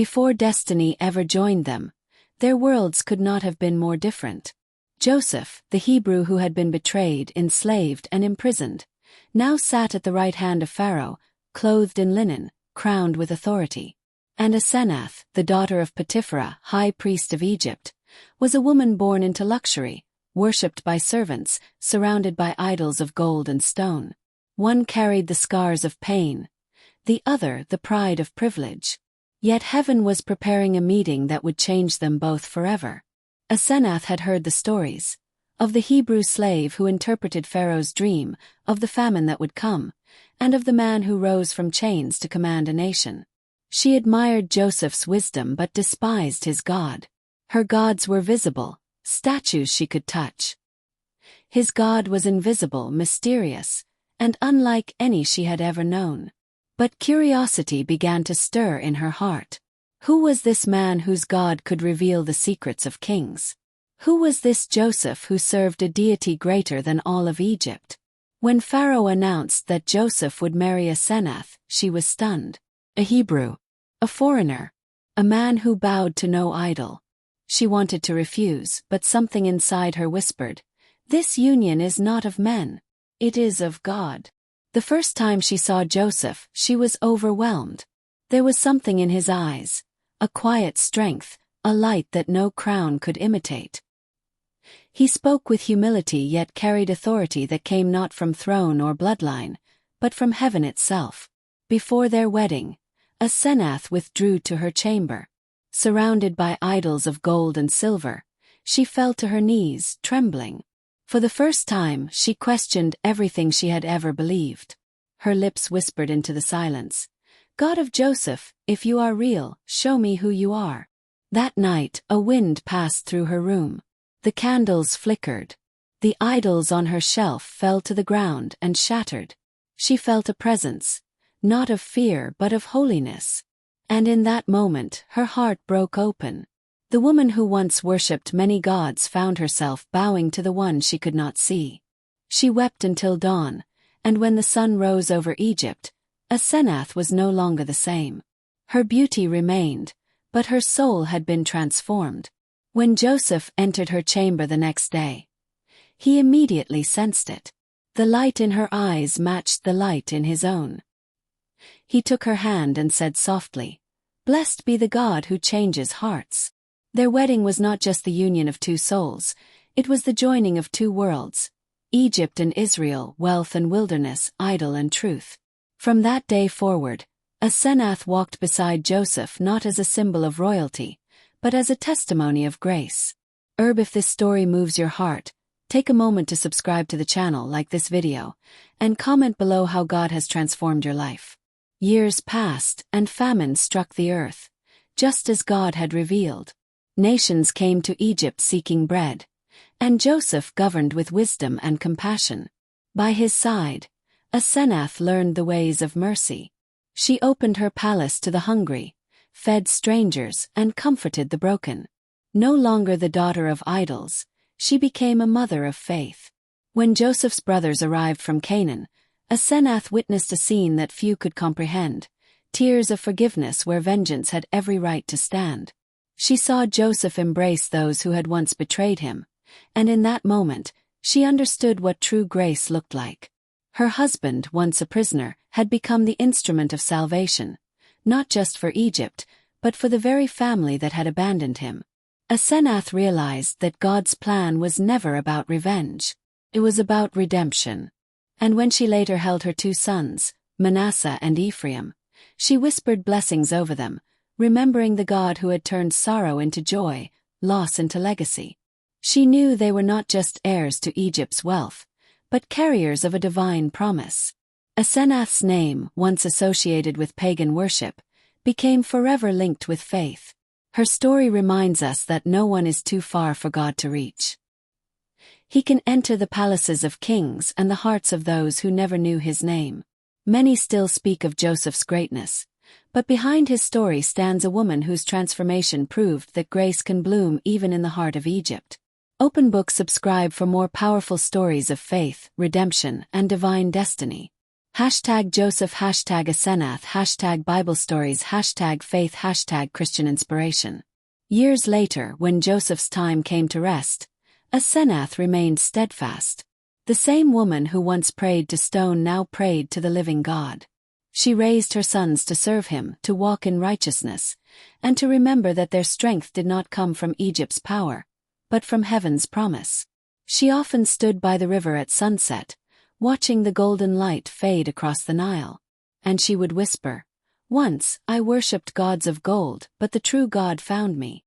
Before destiny ever joined them, their worlds could not have been more different. Joseph, the Hebrew who had been betrayed, enslaved, and imprisoned, now sat at the right hand of Pharaoh, clothed in linen, crowned with authority. And Asenath, the daughter of Potiphar, high priest of Egypt, was a woman born into luxury, worshipped by servants, surrounded by idols of gold and stone. One carried the scars of pain, the other the pride of privilege. Yet heaven was preparing a meeting that would change them both forever. Asenath had heard the stories of the Hebrew slave who interpreted Pharaoh's dream, of the famine that would come, and of the man who rose from chains to command a nation. She admired Joseph's wisdom but despised his God. Her gods were visible, statues she could touch. His God was invisible, mysterious, and unlike any she had ever known. But curiosity began to stir in her heart. Who was this man whose God could reveal the secrets of kings? Who was this Joseph who served a deity greater than all of Egypt? When Pharaoh announced that Joseph would marry Asenath, she was stunned. A Hebrew, a foreigner, a man who bowed to no idol. She wanted to refuse, but something inside her whispered, "This union is not of men. It is of God." The first time she saw Joseph, she was overwhelmed. There was something in his eyes, a quiet strength, a light that no crown could imitate. He spoke with humility yet carried authority that came not from throne or bloodline, but from heaven itself. Before their wedding, Asenath withdrew to her chamber. Surrounded by idols of gold and silver, she fell to her knees, trembling. For the first time, she questioned everything she had ever believed. Her lips whispered into the silence, "God of Joseph, if you are real, show me who you are." That night, a wind passed through her room. The candles flickered. The idols on her shelf fell to the ground and shattered. She felt a presence, not of fear but of holiness. And in that moment, her heart broke open. The woman who once worshipped many gods found herself bowing to the one she could not see. She wept until dawn, and when the sun rose over Egypt, Asenath was no longer the same. Her beauty remained, but her soul had been transformed. When Joseph entered her chamber the next day, he immediately sensed it. The light in her eyes matched the light in his own. He took her hand and said softly, "Blessed be the God who changes hearts." Their wedding was not just the union of two souls, it was the joining of two worlds, Egypt and Israel, wealth and wilderness, idol and truth. From that day forward, Asenath walked beside Joseph not as a symbol of royalty, but as a testimony of grace. If this story moves your heart, take a moment to subscribe to the channel, like this video, and comment below how God has transformed your life. Years passed, and famine struck the earth, just as God had revealed. Nations came to Egypt seeking bread, and Joseph governed with wisdom and compassion. By his side, Asenath learned the ways of mercy. She opened her palace to the hungry, fed strangers, and comforted the broken. No longer the daughter of idols, she became a mother of faith. When Joseph's brothers arrived from Canaan, Asenath witnessed a scene that few could comprehend, tears of forgiveness where vengeance had every right to stand. She saw Joseph embrace those who had once betrayed him, and in that moment, she understood what true grace looked like. Her husband, once a prisoner, had become the instrument of salvation, not just for Egypt, but for the very family that had abandoned him. Asenath realized that God's plan was never about revenge. It was about redemption. And when she later held her two sons, Manasseh and Ephraim, she whispered blessings over them, remembering the God who had turned sorrow into joy, loss into legacy. She knew they were not just heirs to Egypt's wealth, but carriers of a divine promise. Asenath's name, once associated with pagan worship, became forever linked with faith. Her story reminds us that no one is too far for God to reach. He can enter the palaces of kings and the hearts of those who never knew his name. Many still speak of Joseph's greatness, but behind his story stands a woman whose transformation proved that grace can bloom even in the heart of Egypt. Open Book subscribe for more powerful stories of faith, redemption, and divine destiny. Hashtag Joseph, hashtag Asenath, hashtag Bible stories, hashtag faith, hashtag Christian inspiration. Years later, when Joseph's time came to rest, Asenath remained steadfast. The same woman who once prayed to stone now prayed to the living God. She raised her sons to serve him, to walk in righteousness, and to remember that their strength did not come from Egypt's power, but from heaven's promise. She often stood by the river at sunset, watching the golden light fade across the Nile. And she would whisper, "Once I worshipped gods of gold, but the true God found me."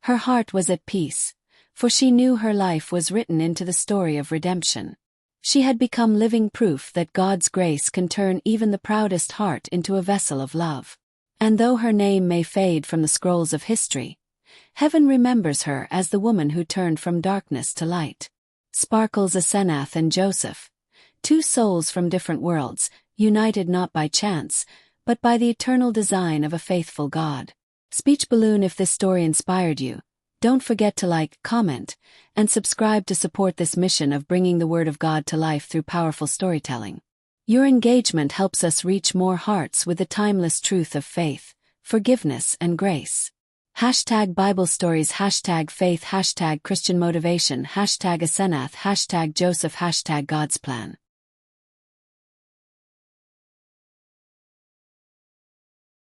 Her heart was at peace, for she knew her life was written into the story of redemption. She had become living proof that God's grace can turn even the proudest heart into a vessel of love. And though her name may fade from the scrolls of history, heaven remembers her as the woman who turned from darkness to light. Sparkles Asenath and Joseph, two souls from different worlds, united not by chance, but by the eternal design of a faithful God. Speech balloon. If this story inspired you, don't forget to like, comment, and subscribe to support this mission of bringing the Word of God to life through powerful storytelling. Your engagement helps us reach more hearts with the timeless truth of faith, forgiveness, and grace. Hashtag Bible stories, hashtag faith, hashtag Christian motivation, hashtag Asenath, hashtag Joseph, hashtag God's plan.